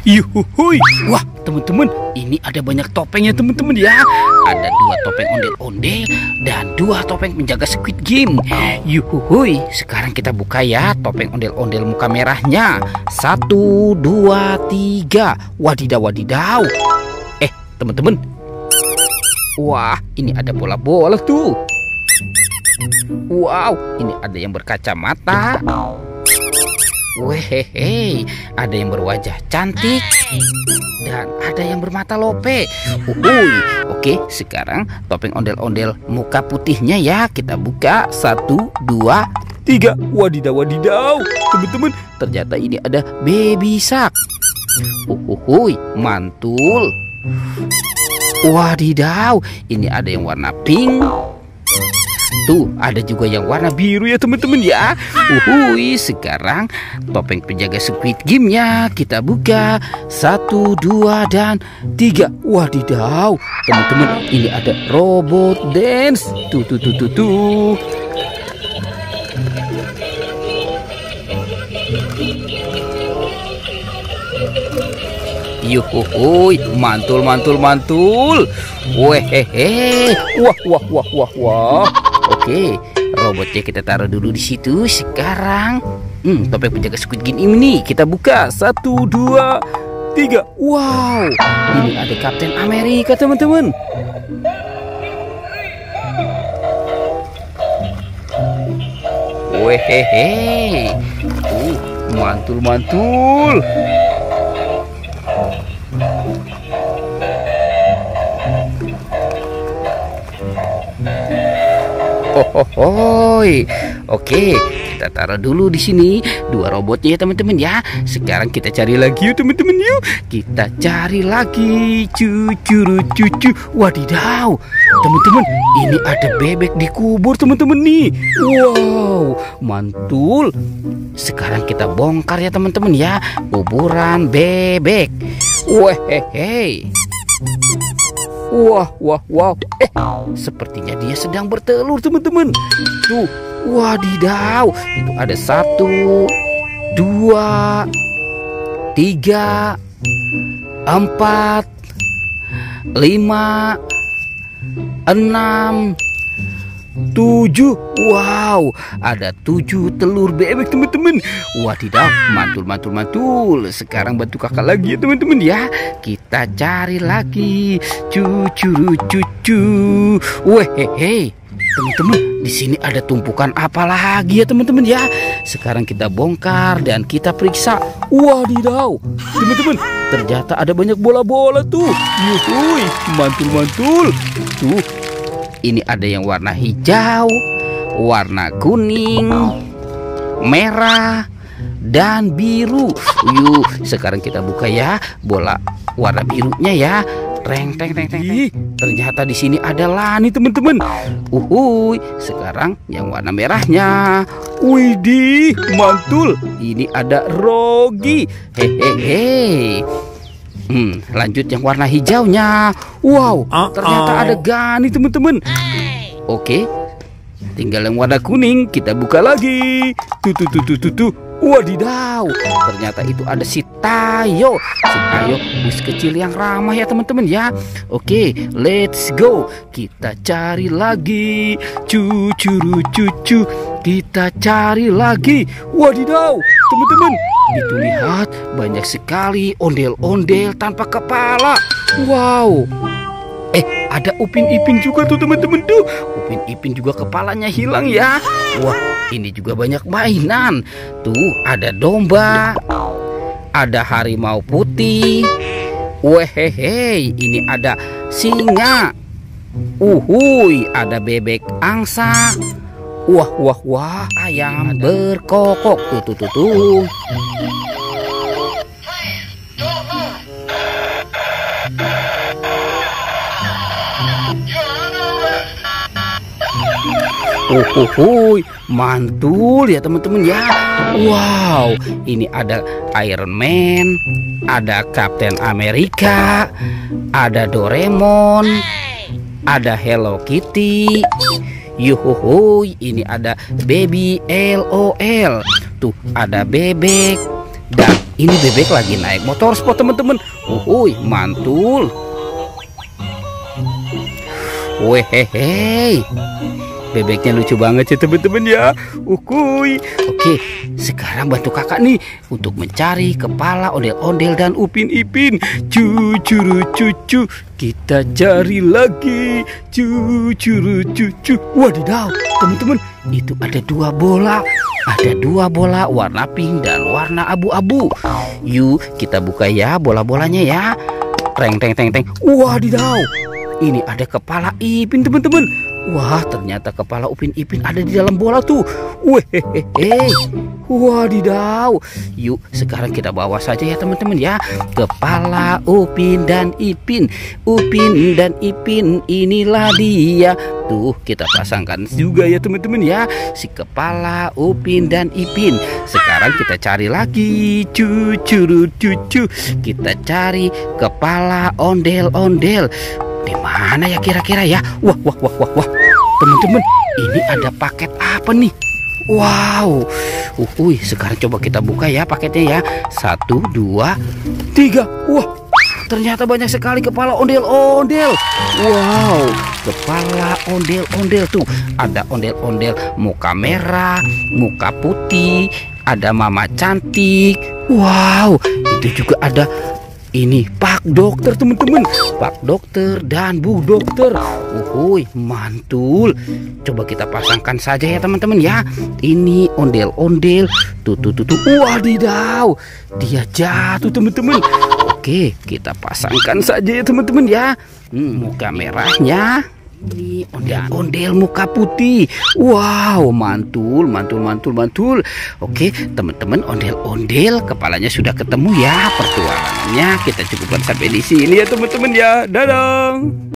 Yuhuhuy. Wah, teman-teman, ini ada banyak topengnya teman-teman ya. Ada 2 topeng ondel-ondel dan 2 topeng penjaga Squid Game. Yuhuhuy. Sekarang kita buka ya topeng ondel-ondel muka merahnya. 1, 2, 3. Wadidaw, wadidaw. Teman-teman. Wah, ini ada bola-bola tuh. Wow, ini ada yang berkacamata. Wehehe, ada yang berwajah cantik dan ada yang bermata lope. Oke, sekarang topeng ondel-ondel muka putihnya ya kita buka. 1, 2, 3. Wadidaw, wadidaw. Teman-teman, ternyata ini ada baby shark. Mantul. Wadidaw, ini ada yang warna pink. Tuh, ada juga yang warna biru ya teman-teman ya. Sekarang topeng penjaga Squid Game-nya kita buka. 1, 2, dan 3. Wadidaw, teman-teman, ini ada robot dance. Tuh. Yuhuhuy, mantul. Wehehe. Wah. Oke, robotnya kita taruh dulu di situ. Sekarang topeng penjaga Squid Game ini kita buka. 1, 2, 3. Wow, ini ada Kapten Amerika teman-teman. Wehehe. Mantul. Oke, kita taruh dulu di sini 2 robotnya ya teman-teman ya. Sekarang kita cari lagi yuk teman-teman yuk. Kita cari lagi. Cucu. Wadidaw, teman-teman, ini ada bebek dikubur teman-teman nih. Wow, mantul. Sekarang kita bongkar ya teman-teman ya kuburan bebek. Wehehe. Wah. Sepertinya dia sedang bertelur teman-teman. Tuh, wadidaw. Itu ada 1, 2, 3, 4, 5, 6, 7. Wow, ada 7 telur bebek teman-teman. Wadidaw, mantul. Sekarang bantu kakak lagi ya teman-teman ya. Kita cari lagi. Cucu. Wehehe. Teman-teman, di sini ada tumpukan apa lagi ya teman-teman ya. Sekarang kita bongkar dan kita periksa. Wadidaw, teman-teman, ternyata ada banyak bola-bola tuh. Yuhuy, mantul. Tuh, ini ada yang warna hijau, warna kuning, merah, dan biru. Sekarang kita buka ya bola warna birunya ya. Teng. Ternyata di sini ada Lani teman-teman. Sekarang yang warna merahnya. Widih, mantul. Ini ada Rogi. Hehehe. Lanjut yang warna hijaunya. Wow, ternyata ada Gani teman-teman. Oke, tinggal yang warna kuning. Kita buka lagi. Tuh. Wadidaw, ternyata itu ada si Tayo. Bus kecil yang ramah ya teman-teman ya. Oke, let's go. Kita cari lagi. Cucu. Kita cari lagi. Wadidaw, teman-teman, itu lihat banyak sekali ondel-ondel tanpa kepala. Wow. Ada Upin Ipin juga tuh teman-teman tuh. Upin Ipin juga kepalanya hilang ya. Wah, ini juga banyak mainan. Tuh, ada domba, ada harimau putih. Wehehe, ini ada singa. Ada bebek angsa. Wah, ayam berkokok. Tuh. Mantul ya teman-teman ya. Wow, ini ada Iron Man, ada Kapten Amerika, ada Doraemon, ada Hello Kitty. Ini ada Baby LOL. Tuh, ada bebek. Dan Ini bebek lagi naik motor sport teman-teman. Mantul. Wehehe. Bebeknya lucu banget ya teman-teman ya. Oke, sekarang bantu kakak nih untuk mencari kepala ondel-ondel dan upin-ipin. Cucu, kita cari lagi. Cucu. Wadidaw, teman-teman, itu ada dua bola. Ada dua bola warna pink dan warna abu-abu. Yuk kita buka ya bola-bolanya ya. Teng. Wadidaw, ini ada kepala Ipin teman-teman. Wah, ternyata kepala Upin Ipin ada di dalam bola tuh. Wadidaw. Yuk sekarang kita bawa saja ya teman-teman ya. Kepala Upin dan Ipin. Upin dan Ipin, inilah dia. Tuh kita pasangkan juga ya teman-teman ya. Si kepala Upin dan Ipin. Sekarang kita cari lagi. Cucu. Kita cari kepala ondel-ondel. Di mana ya kira-kira ya? Wah. Teman-teman, ini ada paket apa nih? Wow. Sekarang coba kita buka ya paketnya ya. 1, 2, 3. Wah, ternyata banyak sekali kepala ondel-ondel. Wow, kepala ondel-ondel tuh. Ada ondel-ondel muka merah, muka putih, ada mama cantik. Wow, itu juga ada ini Pak Dokter teman-teman. Pak Dokter dan Bu Dokter. Mantul. Coba kita pasangkan saja ya teman-teman ya. Ini ondel-ondel. Tuh. Wadidaw, dia jatuh teman-teman. Oke, kita pasangkan saja ya teman-teman ya. Muka merahnya. Ini ondel-ondel muka putih. Wow, mantul. Oke, teman-teman, ondel-ondel kepalanya sudah ketemu ya. Pertualangannya kita cukupkan sampai di sini ya teman-teman ya. Dadah.